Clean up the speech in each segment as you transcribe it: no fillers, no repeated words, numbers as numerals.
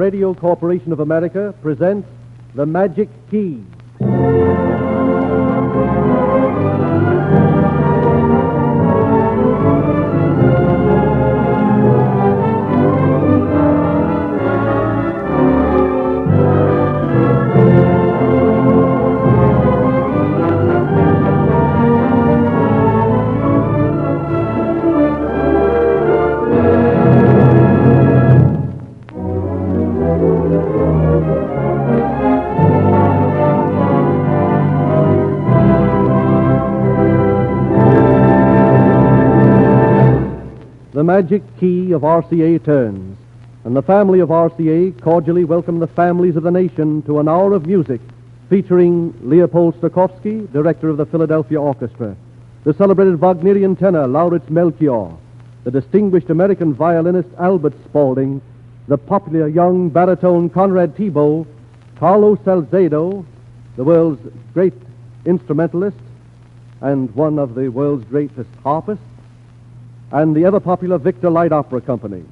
Radio Corporation of America presents The Magic Key. The Magic Key of RCA turns, and the family of RCA cordially welcome the families of the nation to an hour of music featuring Leopold Stokowski, director of the Philadelphia Orchestra, the celebrated Wagnerian tenor LAURITZ Melchior, the distinguished American violinist Albert Spaulding, the popular young baritone Conrad Thibault, Carlo Salzedo, the world's great instrumentalist and one of the world's greatest harpists, and the ever-popular Victor Light Opera Company.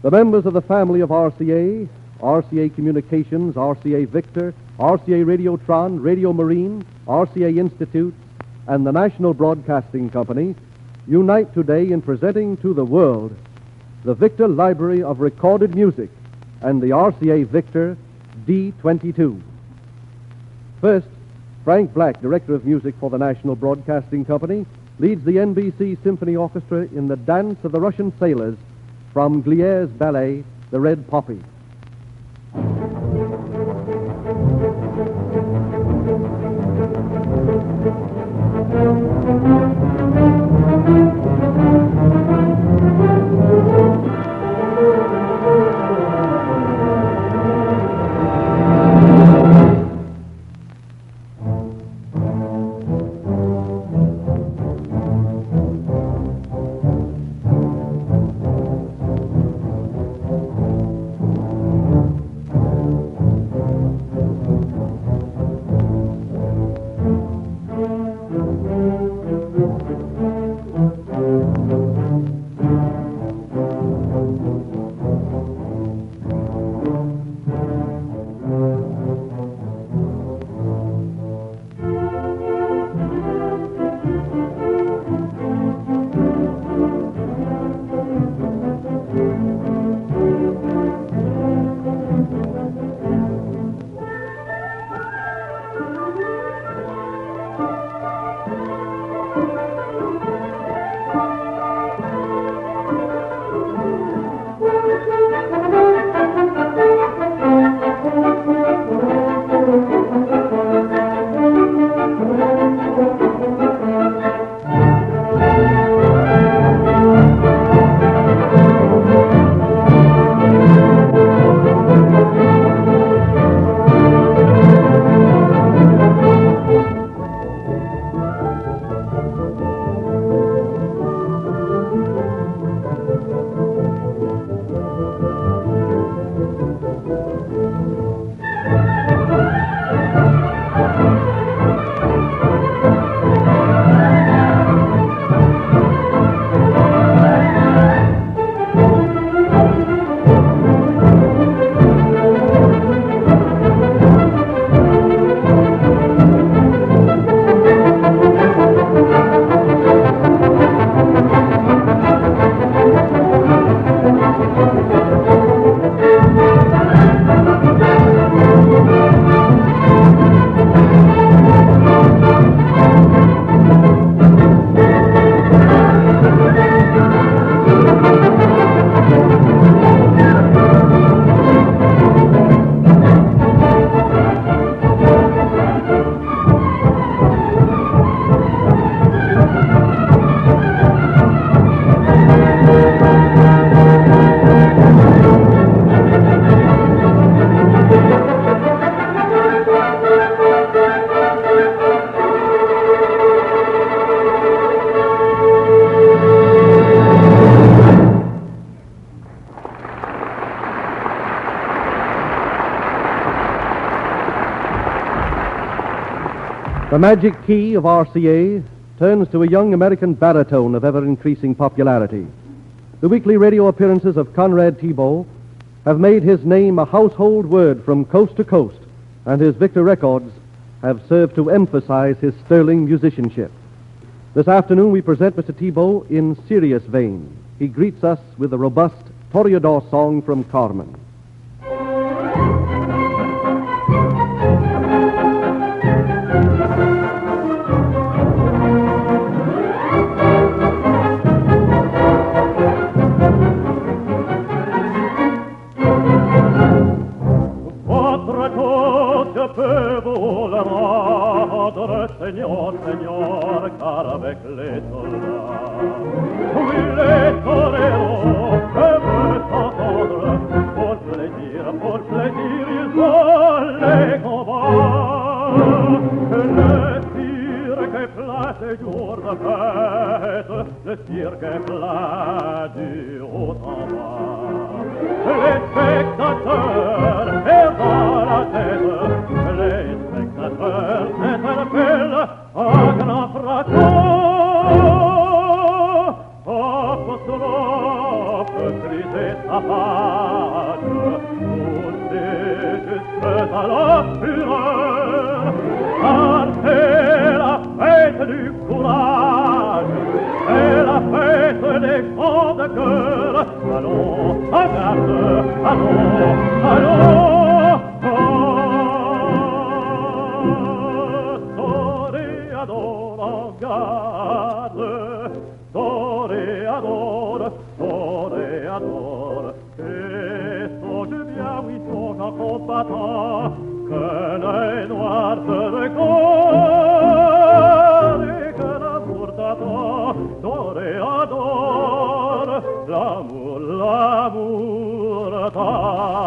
The members of the family of RCA, RCA Communications, RCA Victor, RCA Radiotron, Radio Marine, RCA Institute, and the National Broadcasting Company unite today in presenting to the world the Victor Library of Recorded Music and the RCA Victor D-22. First, Frank Black, Director of Music for the National Broadcasting Company, leads the NBC Symphony Orchestra in the Dance of the Russian Sailors from Glier's ballet, The Red Poppy. The Magic Key of RCA turns to a young American baritone of ever-increasing popularity. The weekly radio appearances of Conrad Thibault have made his name a household word from coast to coast, and his Victor records have served to emphasize his sterling musicianship. This afternoon we present Mr. Thibault in serious vein. He greets us with a robust Toreador song from Carmen. Señor, Señor, car avec les soldats. Oui, les toreros que veut s'entendre, pour plaisir, ils ont les combats. Le cirque est plein ces jours de fête, le cirque est plein du haut en bas. Les spectateurs perdent la tête, les spectateurs s'interpellent à grand fracas. Apostrophe, crise et tapage, poussés jusque à la fureur, car c'est la fête du courage, c'est la fête des chants de cœur. Allons, en garde, allons, allons. Toreador en garde, toreador, toreador. Et songe bien, oui, songe en combattant, que l'œil noir te regarde et que l'amour t'attend. Toreador, l'amour, l'amour t'attend.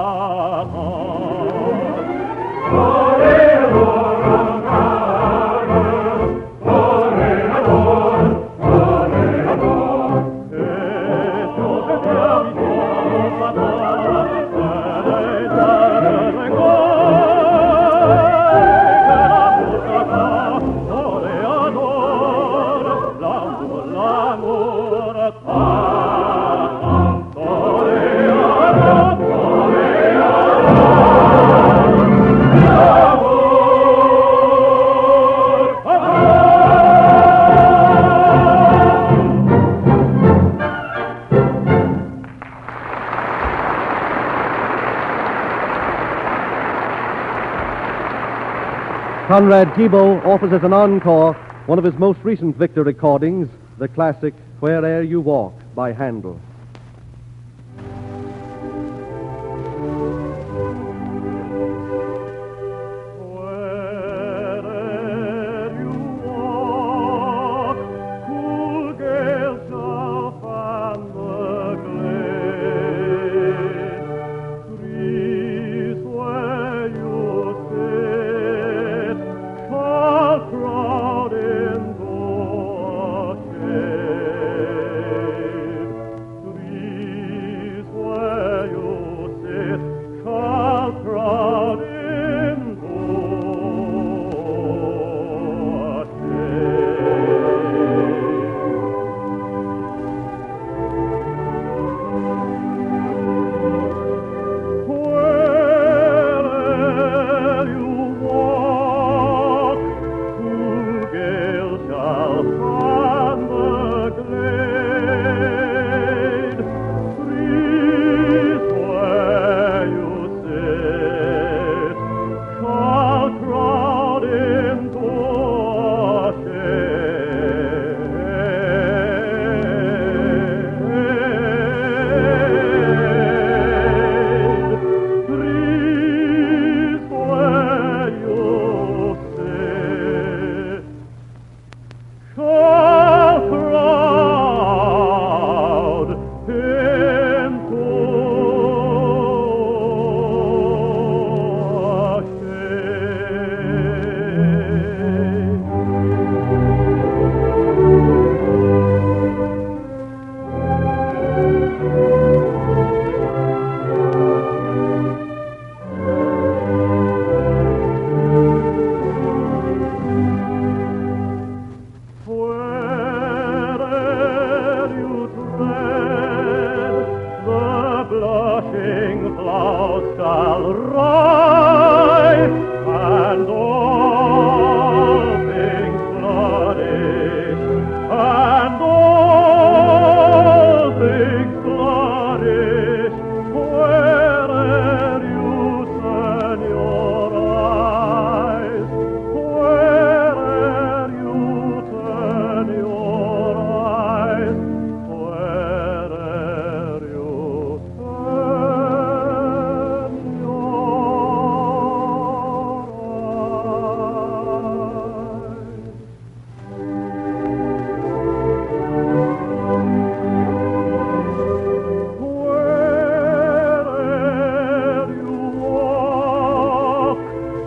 Toreador en garde, toreador, toreador. Et songe bien, oui, songe en combattant, que l'œil noir te regarde et que l'amour t'attend. Toreador, l'amour, l'amour t'attend. Toreador, Conrad Thibault offers as an encore one of his most recent Victor recordings, the classic Where'er You Walk by Handel.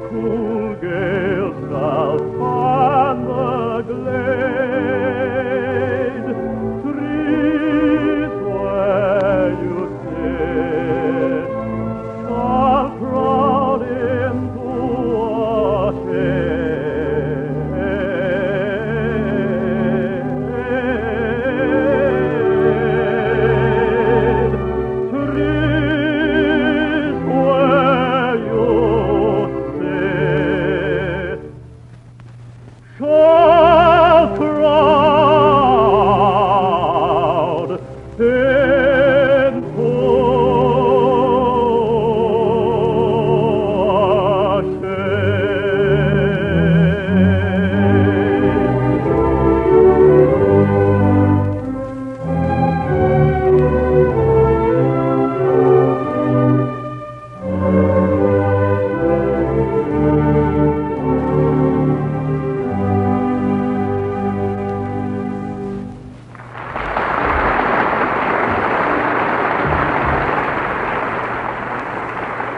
cool gale shall fan the glade. Trees where you sit shall crowd into a shade. Trees where you sit shall crowd into a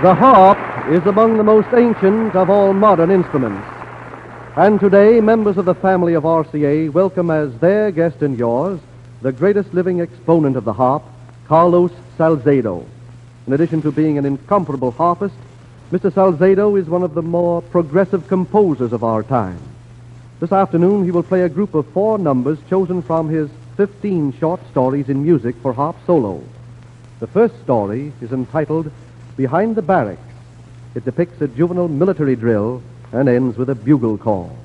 The harp is among the most ancient of all modern instruments. And today, members of the family of RCA welcome as their guest and yours the greatest living exponent of the harp, Carlos Salzedo. In addition to being an incomparable harpist, Mr. Salzedo is one of the more progressive composers of our time. This afternoon, he will play a group of 4 numbers chosen from his 15 short stories in music for harp solo. The first story is entitled Behind the Barracks. It depicts a juvenile military drill and ends with a bugle call.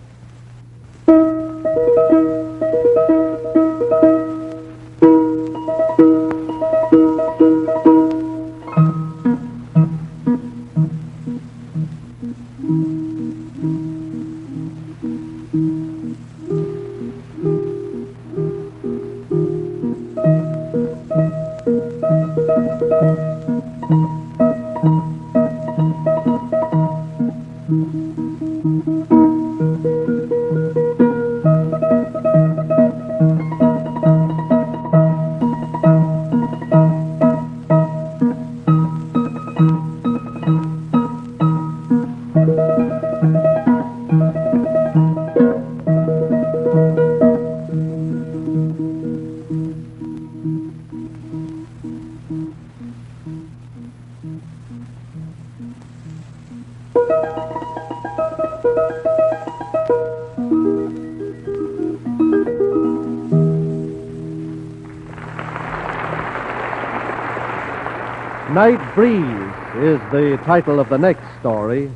Night Breeze is the title of the next story.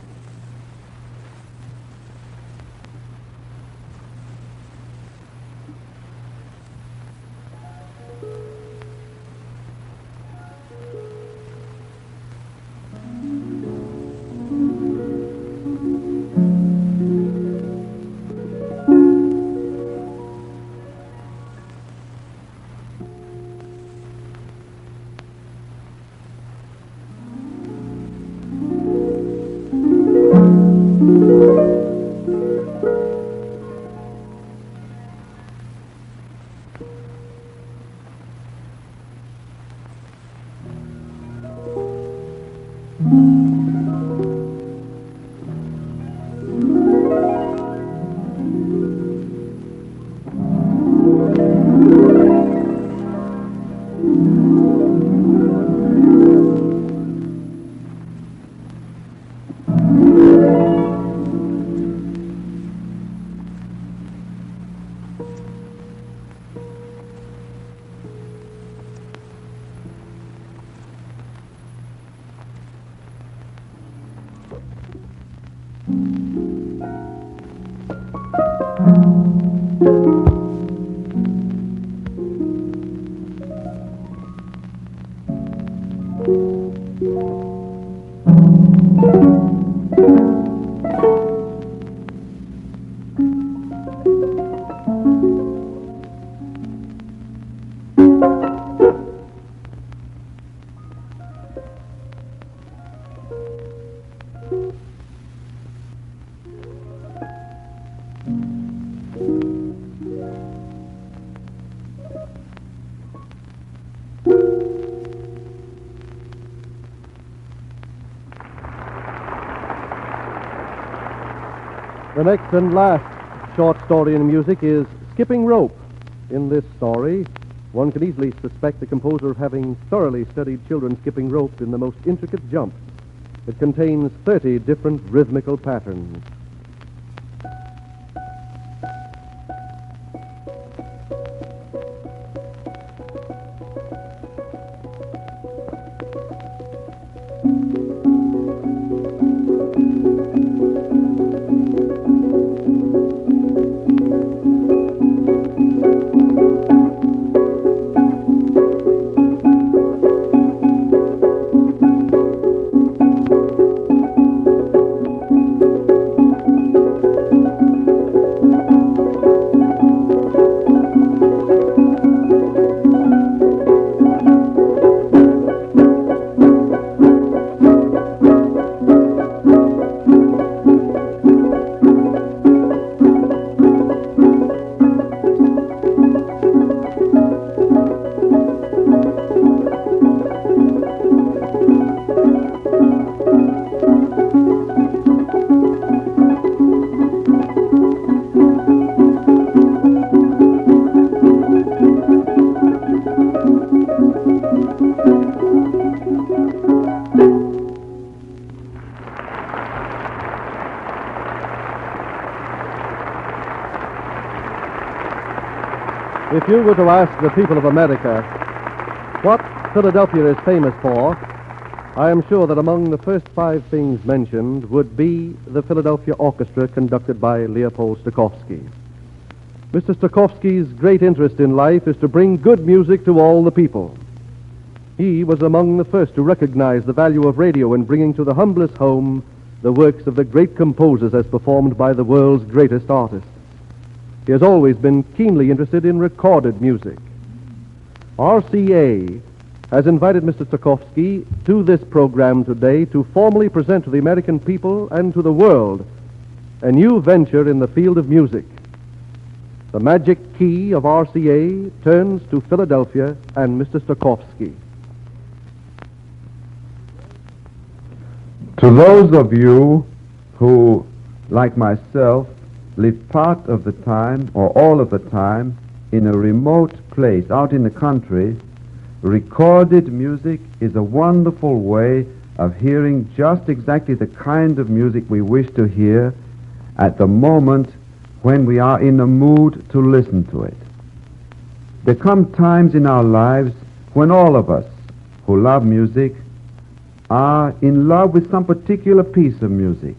The next and last short story in music is Skipping Rope. In this story, one can easily suspect the composer of having thoroughly studied children skipping rope in the most intricate jumps. It contains 30 different rhythmical patterns. If you were to ask the people of America what Philadelphia is famous for, I am sure that among the first 5 things mentioned would be the Philadelphia Orchestra conducted by Leopold Stokowski. Mr. Stokowski's great interest in life is to bring good music to all the people. He was among the first to recognize the value of radio in bringing to the humblest home the works of the great composers as performed by the world's greatest artists. He has always been keenly interested in recorded music. RCA has invited Mr. Stokowski to this program today to formally present to the American people and to the world a new venture in the field of music. The Magic Key of RCA turns to Philadelphia and Mr. Stokowski. To those of you who, like myself, live part of the time or all of the time in a remote place out in the country, recorded music is a wonderful way of hearing just exactly the kind of music we wish to hear at the moment when we are in the mood to listen to it. There come times in our lives when all of us who love music are in love with some particular piece of music.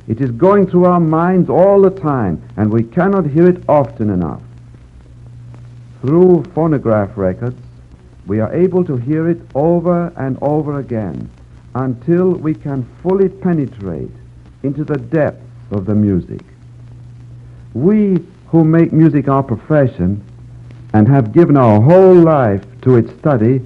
It is going through our minds all the time, and we cannot hear it often enough. Through phonograph records, we are able to hear it over and over again until we can fully penetrate into the depths of the music. We who make music our profession and have given our whole life to its study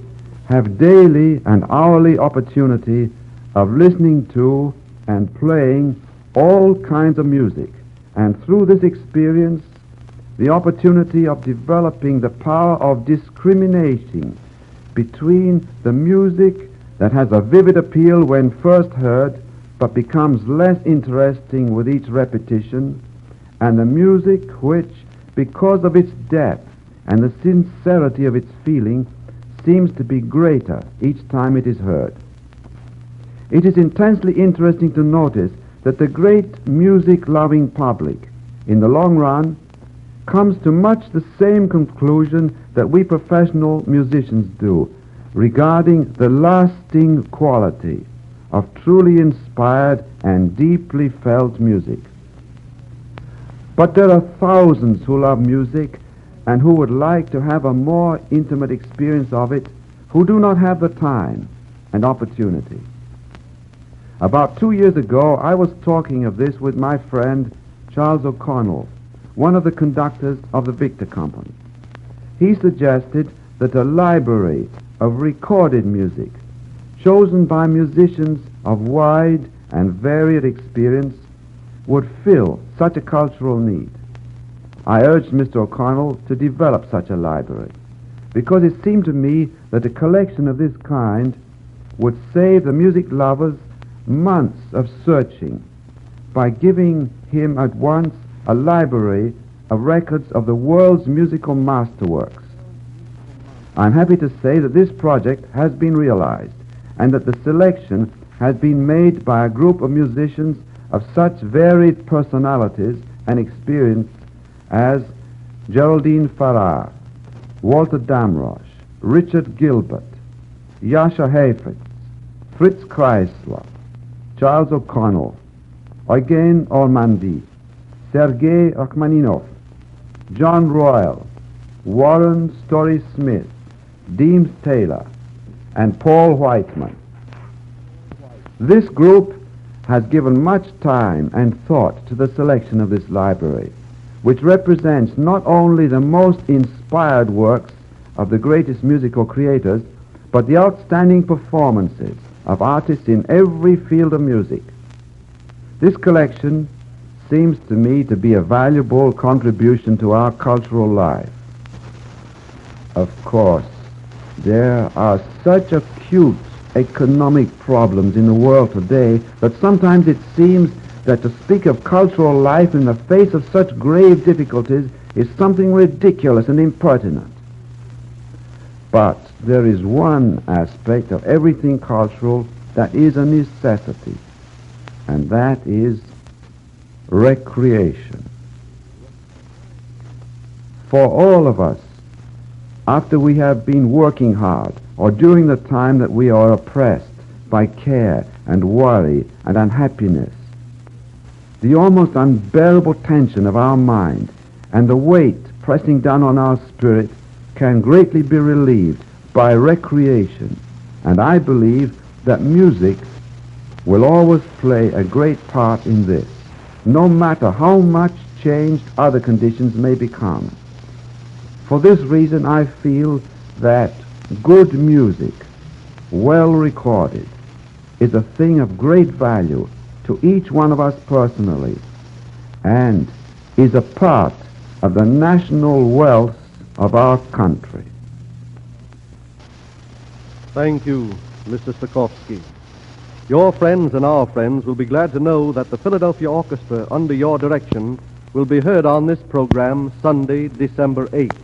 have daily and hourly opportunity of listening to and playing all kinds of music, and through this experience, the opportunity of developing the power of discriminating between the music that has a vivid appeal when first heard but becomes less interesting with each repetition, and the music which, because of its depth and the sincerity of its feeling, seems to be greater each time it is heard. It is intensely interesting to notice that the great music-loving public, in the long run, comes to much the same conclusion that we professional musicians do regarding the lasting quality of truly inspired and deeply felt music. But there are thousands who love music and who would like to have a more intimate experience of it, who do not have the time and opportunity. About 2 years ago, I was talking of this with my friend Charles O'Connell, one of the conductors of the Victor Company. He suggested that a library of recorded music, chosen by musicians of wide and varied experience, would fill such a cultural need. I urged Mr. O'Connell to develop such a library, because it seemed to me that a collection of this kind would save the music lovers months of searching by giving him at once a library of records of the world's musical masterworks. I'm happy to say that this project has been realized and that the selection has been made by a group of musicians of such varied personalities and experience as Geraldine Farrar, Walter Damrosch, Richard Gilbert, Jascha Heifetz, Fritz Kreisler, Charles O'Connell, Eugen Ormandy, Sergei Rachmaninov, John Royal, Warren Story Smith, Deems Taylor, and Paul Whiteman. This group has given much time and thought to the selection of this library, which represents not only the most inspired works of the greatest musical creators, but the outstanding performances of artists in every field of music. This collection seems to me to be a valuable contribution to our cultural life. Of course, there are such acute economic problems in the world today that sometimes it seems that to speak of cultural life in the face of such grave difficulties is something ridiculous and impertinent. But there is one aspect of everything cultural that is a necessity, and that is recreation. For all of us, after we have been working hard, or during the time that we are oppressed by care and worry and unhappiness, the almost unbearable tension of our mind and the weight pressing down on our spirit can greatly be relieved by recreation, and I believe that music will always play a great part in this, no matter how much changed other conditions may become. For this reason, I feel that good music, well recorded, is a thing of great value to each one of us personally, and is a part of the national wealth of our country. Thank you, Mr. Stokowski. Your friends and our friends will be glad to know that the Philadelphia Orchestra, under your direction, will be heard on this program Sunday, December 8th.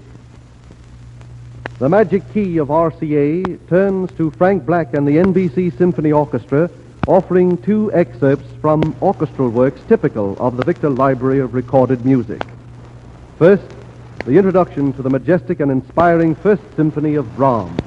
The Magic Key of RCA turns to Frank Black and the NBC Symphony Orchestra, offering two excerpts from orchestral works typical of the Victor Library of Recorded Music. First, the introduction to the majestic and inspiring First Symphony of Brahms.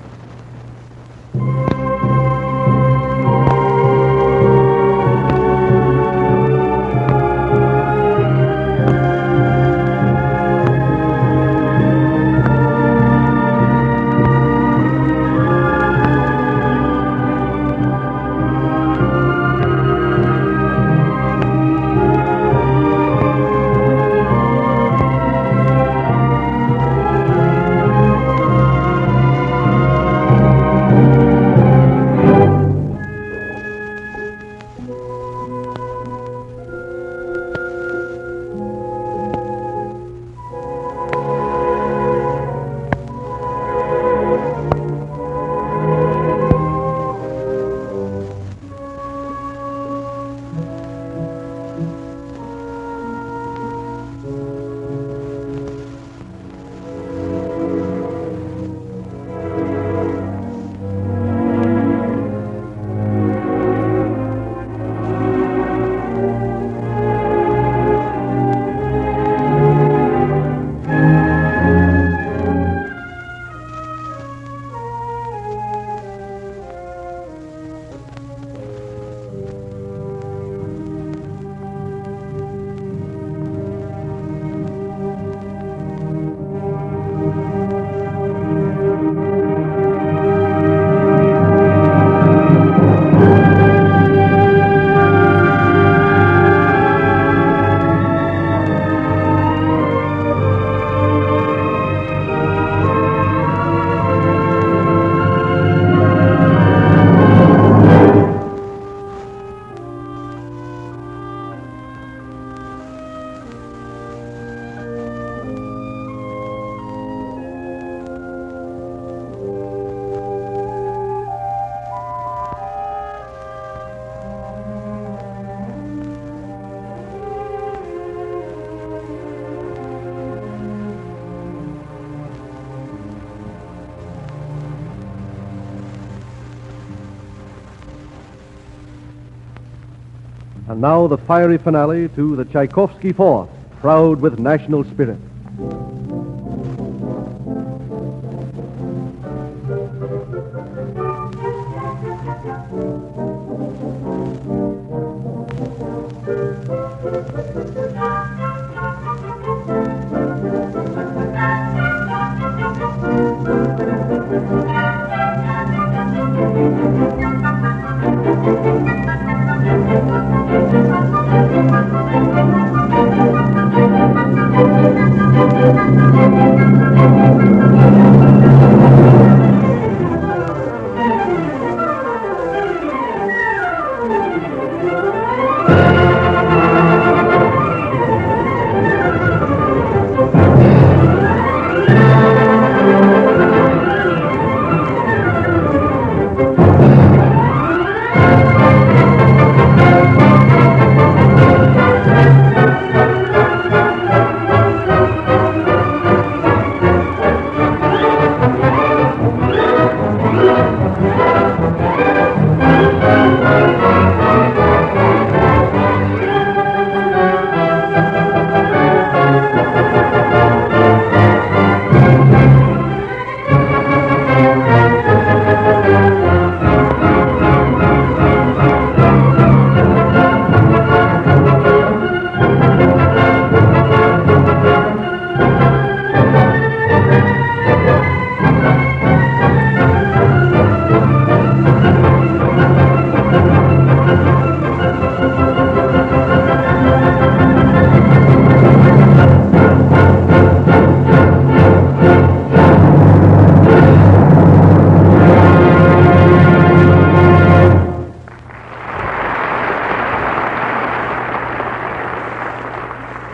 And now the fiery finale to the Tchaikovsky Fourth, proud with national spirit.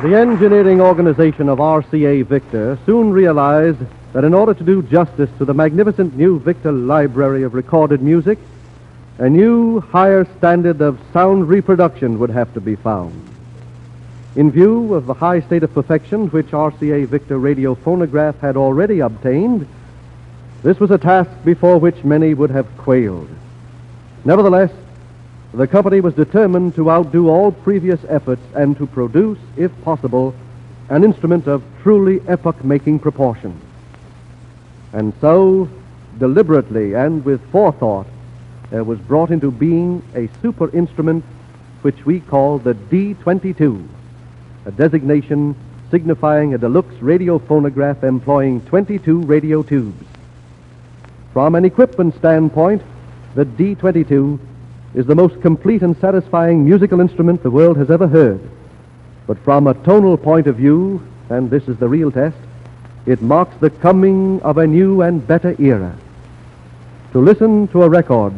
The engineering organization of RCA Victor soon realized that in order to do justice to the magnificent new Victor library of recorded music, a new, higher standard of sound reproduction would have to be found. In view of the high state of perfection which RCA Victor radio phonograph had already obtained, this was a task before which many would have quailed. Nevertheless, the company was determined to outdo all previous efforts and to produce, if possible, an instrument of truly epoch-making proportion. And so, deliberately and with forethought, there was brought into being a super instrument which we call the D-22, a designation signifying a deluxe radio phonograph employing 22 radio tubes. From an equipment standpoint, the D-22 is the most complete and satisfying musical instrument the world has ever heard. But from a tonal point of view, and this is the real test, it marks the coming of a new and better era. To listen to a record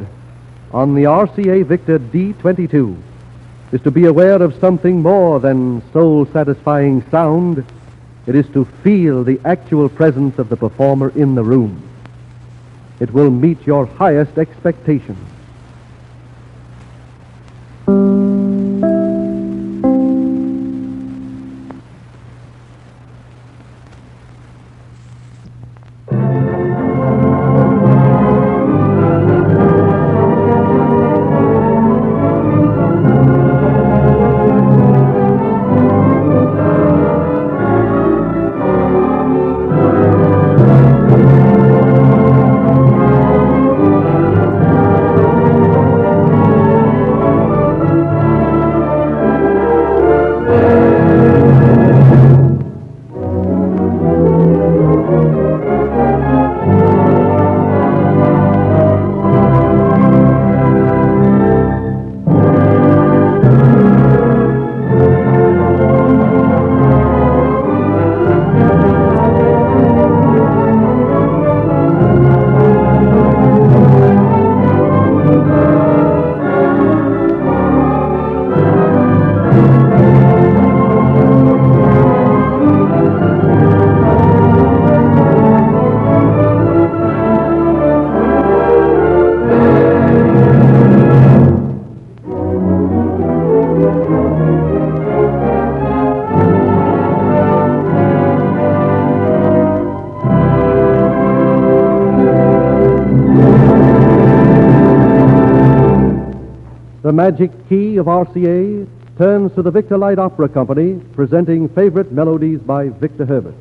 on the RCA Victor D-22 is to be aware of something more than soul-satisfying sound. It is to feel the actual presence of the performer in the room. It will meet your highest expectations. The Magic Key of RCA turns to the Victor Light Opera Company, presenting favorite melodies by Victor Herbert.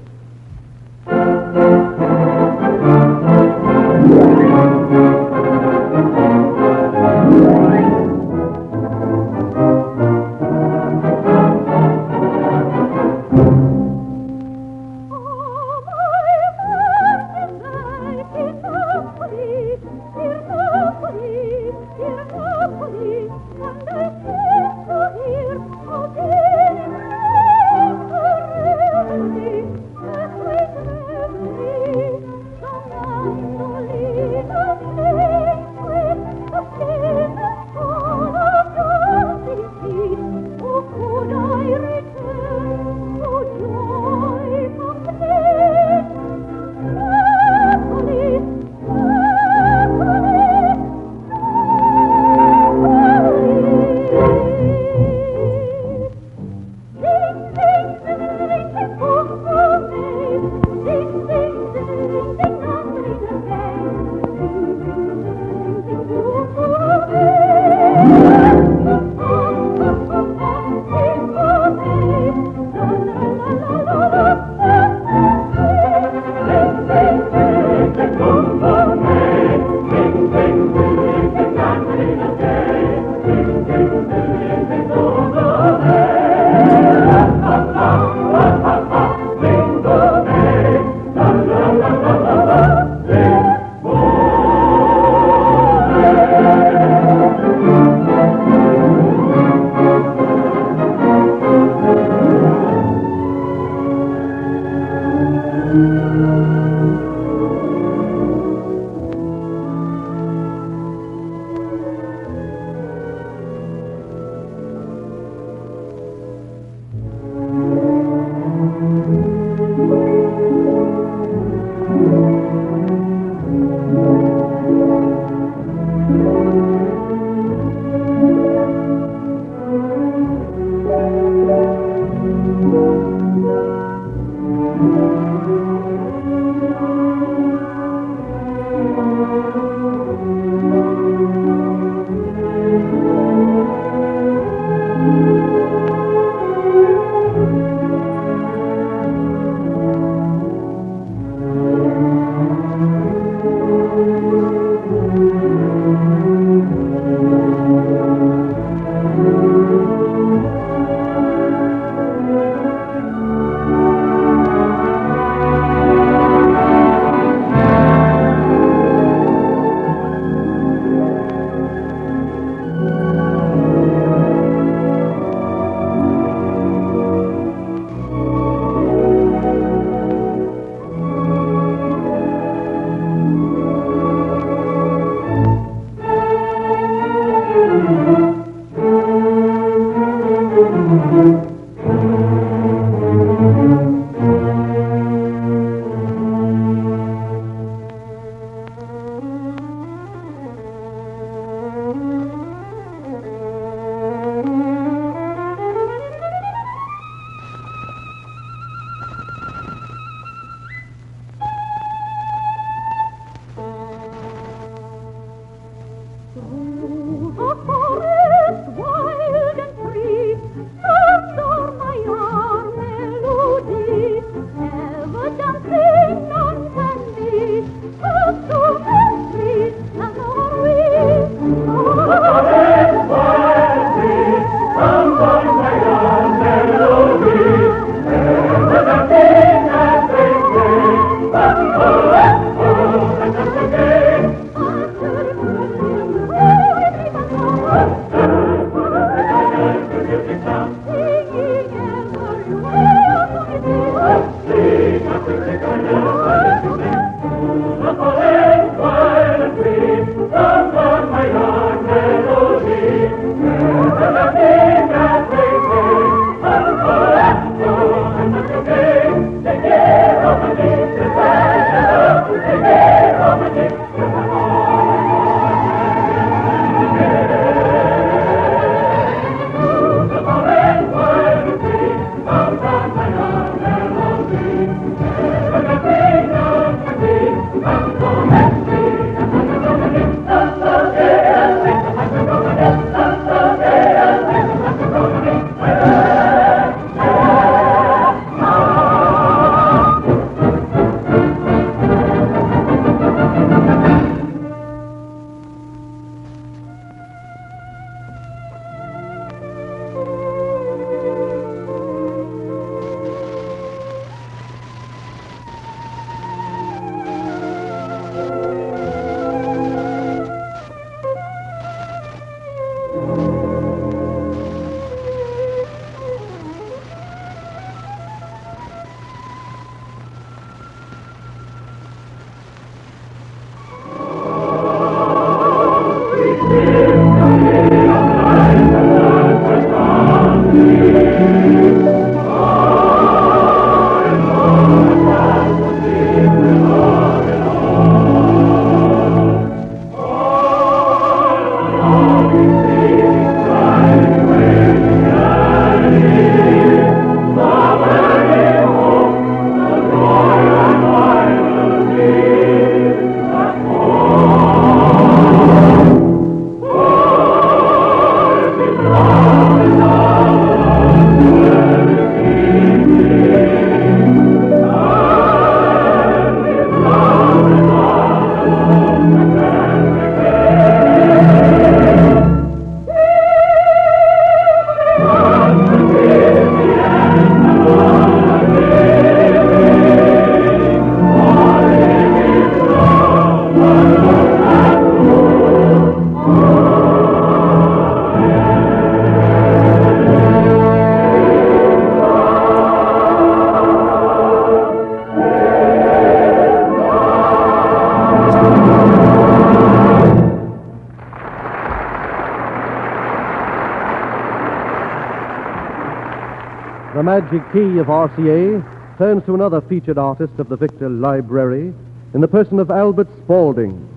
The Magic Key of RCA turns to another featured artist of the Victor Library in the person of Albert Spaulding.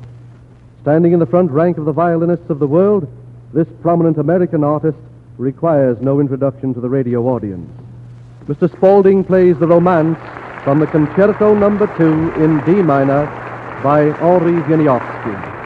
Standing in the front rank of the violinists of the world, this prominent American artist requires no introduction to the radio audience. Mr. Spaulding plays the Romance from the Concerto No. 2 in D minor by Henri Wieniawski.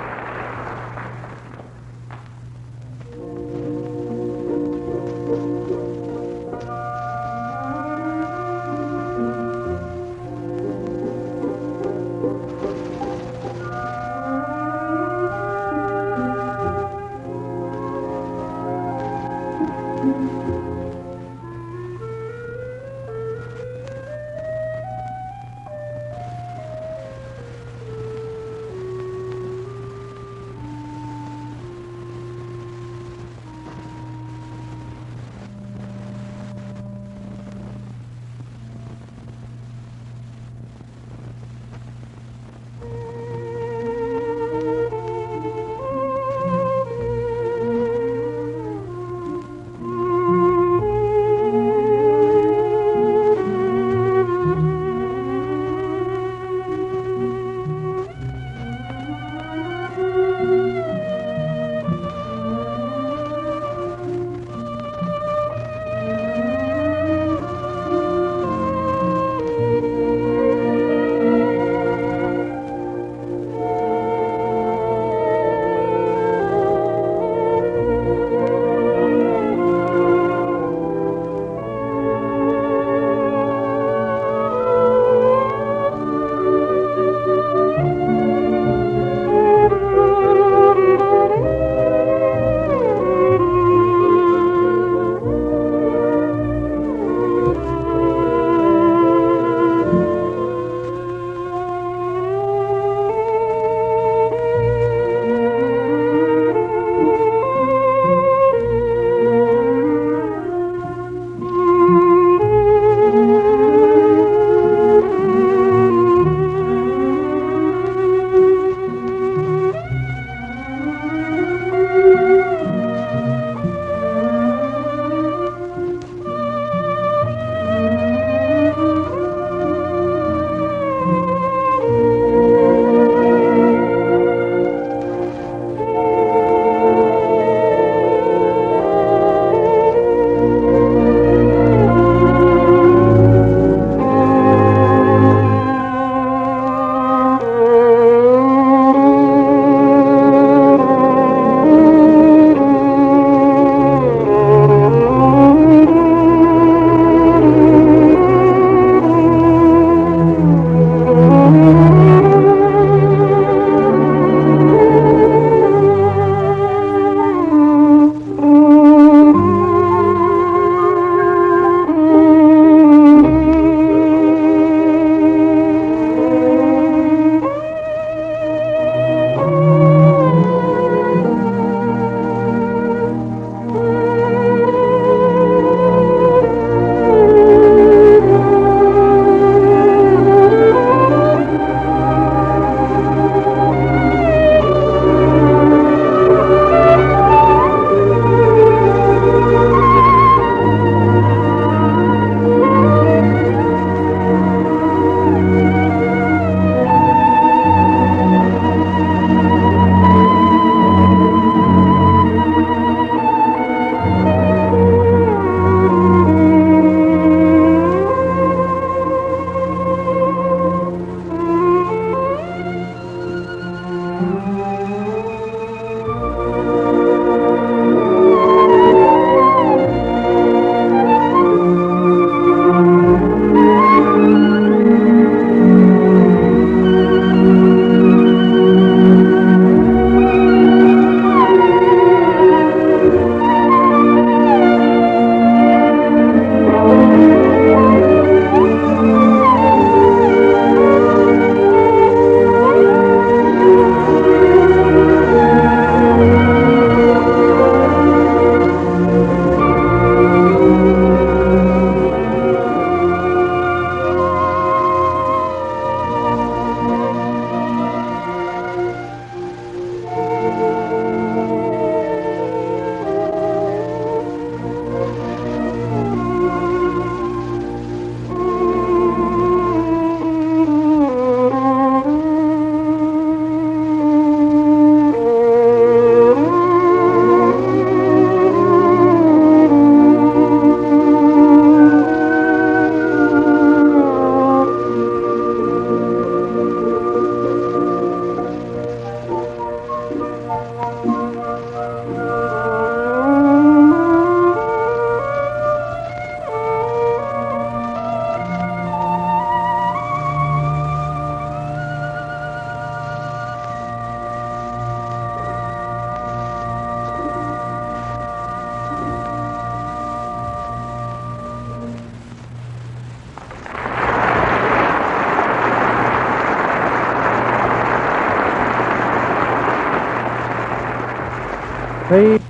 Fame.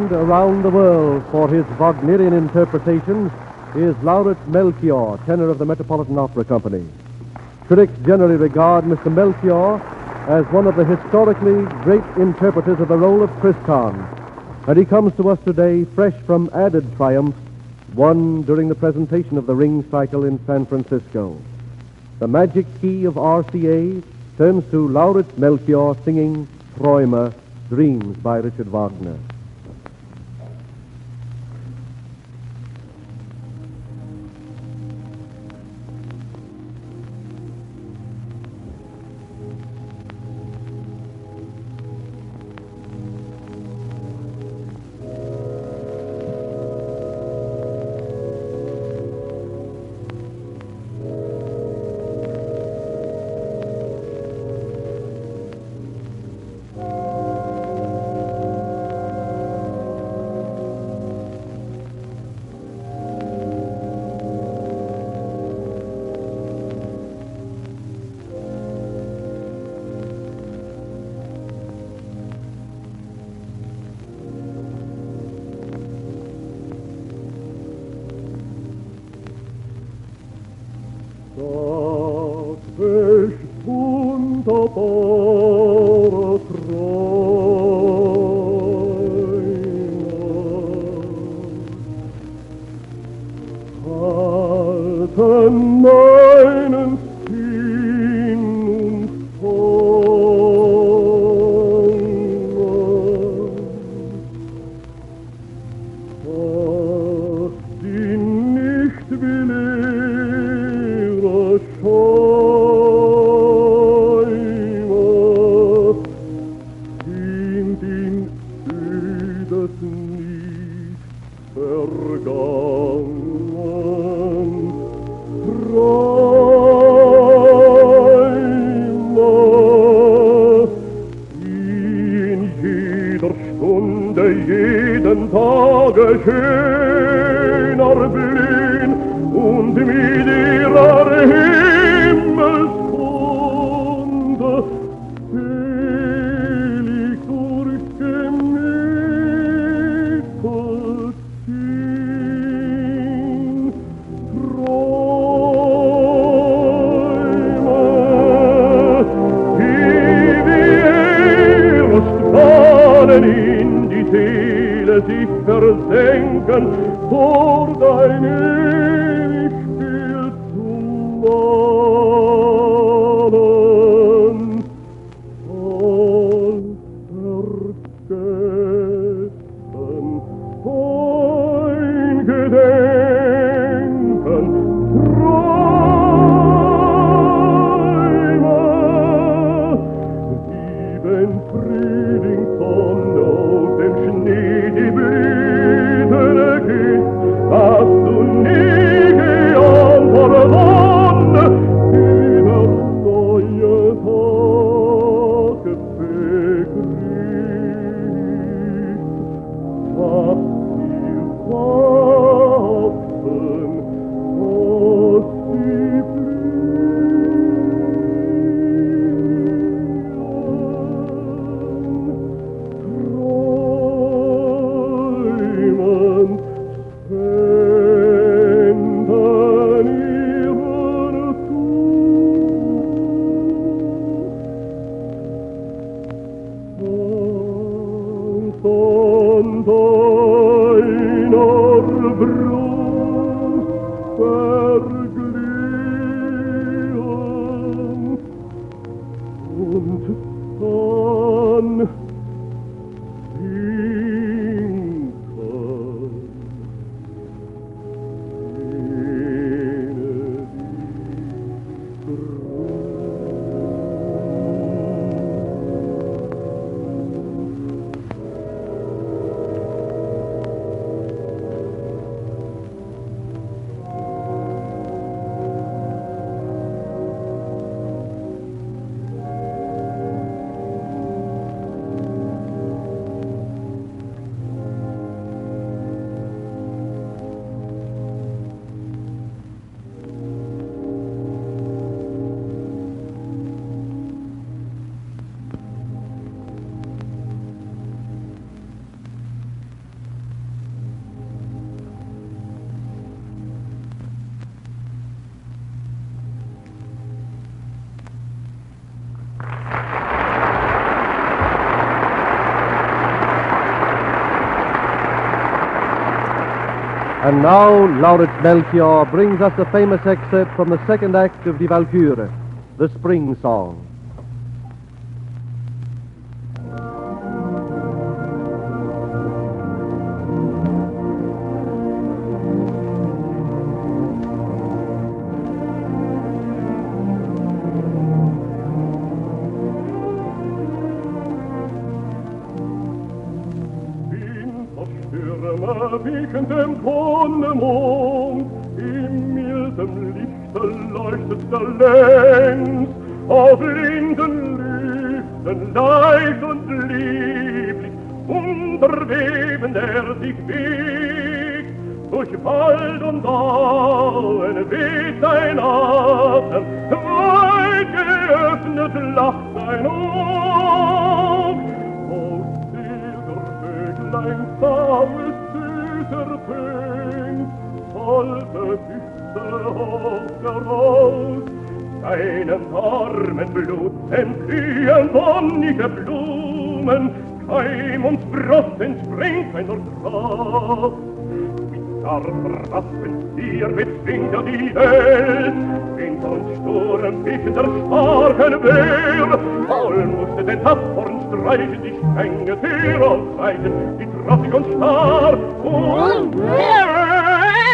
Around the world for his Wagnerian interpretations is LAURITZ Melchior, tenor of the Metropolitan Opera Company. Critics generally regard Mr. Melchior as one of the historically great interpreters of the role of Tristan, and he comes to us today fresh from added triumphs won during the presentation of the Ring Cycle in San Francisco. The Magic Key of RCA turns to LAURITZ Melchior singing Träume, Dreams by Richard Wagner. Jeden Tage schöner blühen und mit ihrer Himmelskunde selig durch Gemüter ziehen. Träume, die wir erst bahnen in die Seele sich versenken, vor dein ewig Bild zum Malen. All vergessen, dein Gedenken, Träume, wie wenn Frühlingssonne aus dem Schnee die Blüten küsst, dass du nie gern verloren, wieder neue Tage begrüßt. Was wir wachsen, was sie blühen. Träumen spenden ihren Tod. Von deiner Brust verglühen und dann sinken jene And now, LAURITZ Melchior brings us a famous excerpt from the second act of Die Walküre, the Spring Song. Wichen dem Wonnemond, im milden Lichte leuchtet der Lenz, auf linden Lüften leicht und lieblich, unterwebend sich wiegt, durch Wald und Auen weht sein Atem, weit geöffnet lacht sein Aug, aus Silbervöglein saues Tönt, alte Füchse hoch heraus, deinen warmen Blut entglühen sonnige Blumen, Keim und Spross entspringt ein Gras. Mit scharfer Waffenzieher bezwingt die Welt, Wind und Sturm wich der starken Wehr, Voll musste den tapfern streichen die strenge Tür aufreichen, die trotzig und starr und brennte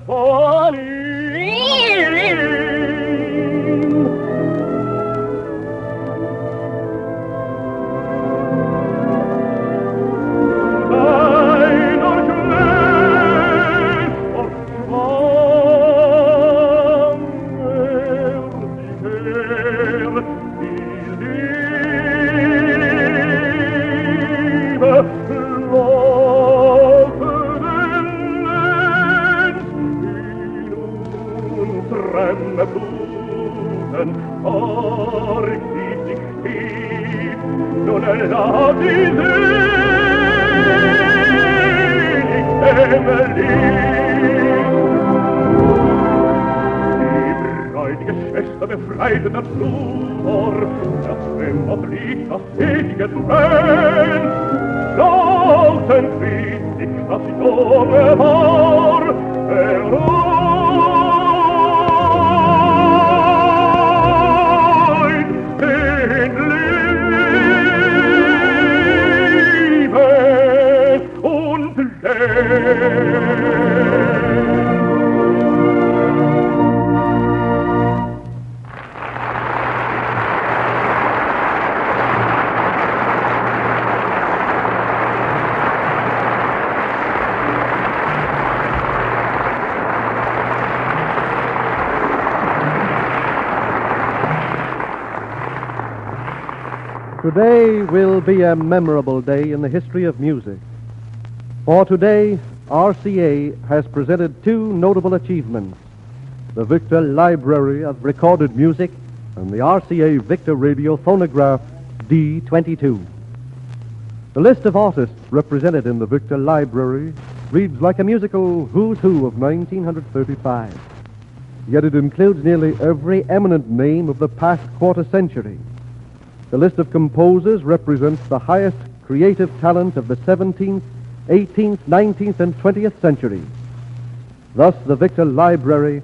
von ihm. Befreite der Flur, das Schwimm obliegt das ewige Tränen, lauten friedlich das junge Paar, bereut in Liebe und Leben. Today will be a memorable day in the history of music. For today, RCA has presented two notable achievements, the Victor Library of Recorded Music and the RCA Victor Radio Phonograph D22. The list of artists represented in the Victor Library reads like a musical who's who of 1935. Yet it includes nearly every eminent name of the past quarter century. The list of composers represents the highest creative talent of the 17th, 18th, 19th, and 20th centuries. Thus, the Victor Library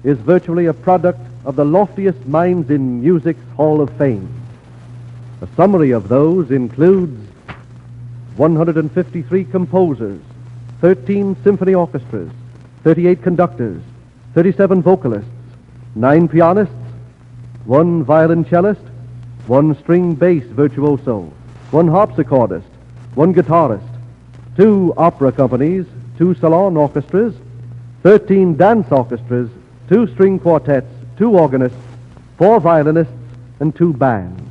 is virtually a product of the loftiest minds in music's Hall of Fame. A summary of those includes 153 composers, 13 symphony orchestras, 38 conductors, 37 vocalists, 9 pianists, 1 violoncellist, 1 string bass virtuoso, 1 harpsichordist, 1 guitarist, 2 opera companies, 2 salon orchestras, 13 dance orchestras, 2 string quartets, 2 organists, 4 violinists, and 2 bands.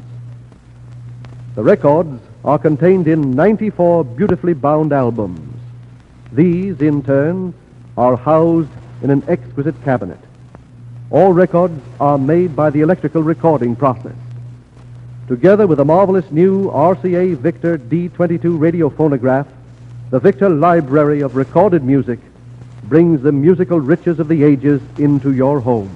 The records are contained in 94 beautifully bound albums. These, in turn, are housed in an exquisite cabinet. All records are made by the electrical recording process. Together with a marvelous new RCA Victor D22 radio phonograph, the Victor Library of Recorded Music brings the musical riches of the ages into your home.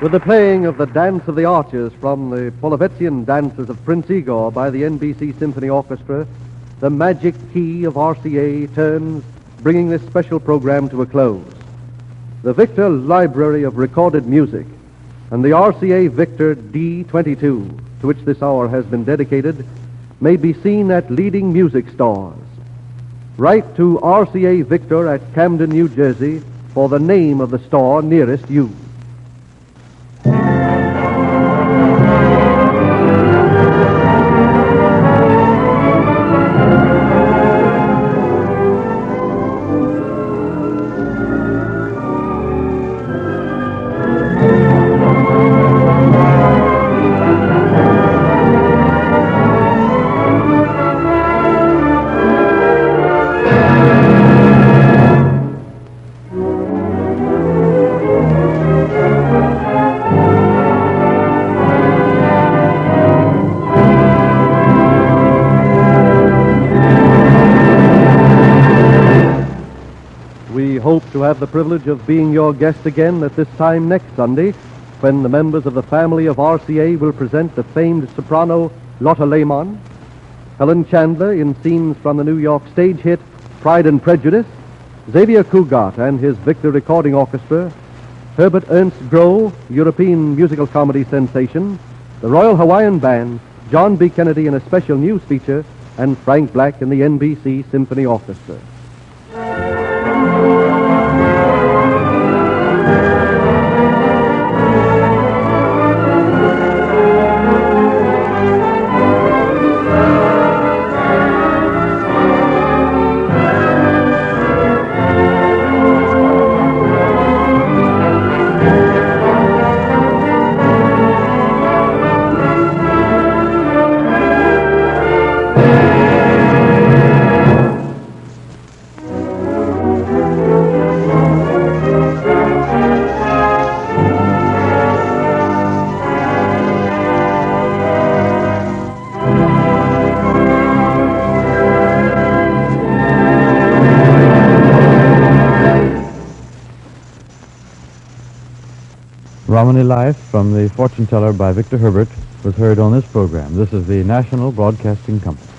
With the playing of the Dance of the Archers from the Polovetzian Dances of Prince Igor by the NBC Symphony Orchestra, the Magic Key of RCA turns, bringing this special program to a close. The Victor Library of Recorded Music and the RCA Victor D22, to which this hour has been dedicated, may be seen at leading music stores. Write to RCA Victor at Camden, New Jersey, for the name of the store nearest you. We hope to have the privilege of being your guest again at this time next Sunday, when the members of the family of RCA will present the famed soprano Lotte Lehmann, Helen Chandler in scenes from the New York stage hit Pride and Prejudice, Xavier Cugat and his Victor Recording Orchestra, Herbert Ernst Groh, European musical comedy sensation, the Royal Hawaiian Band, John B. Kennedy in a special news feature, and Frank Black in the NBC Symphony Orchestra. Romany Life from The Fortune Teller by Victor Herbert was heard on this program. This is the National Broadcasting Company.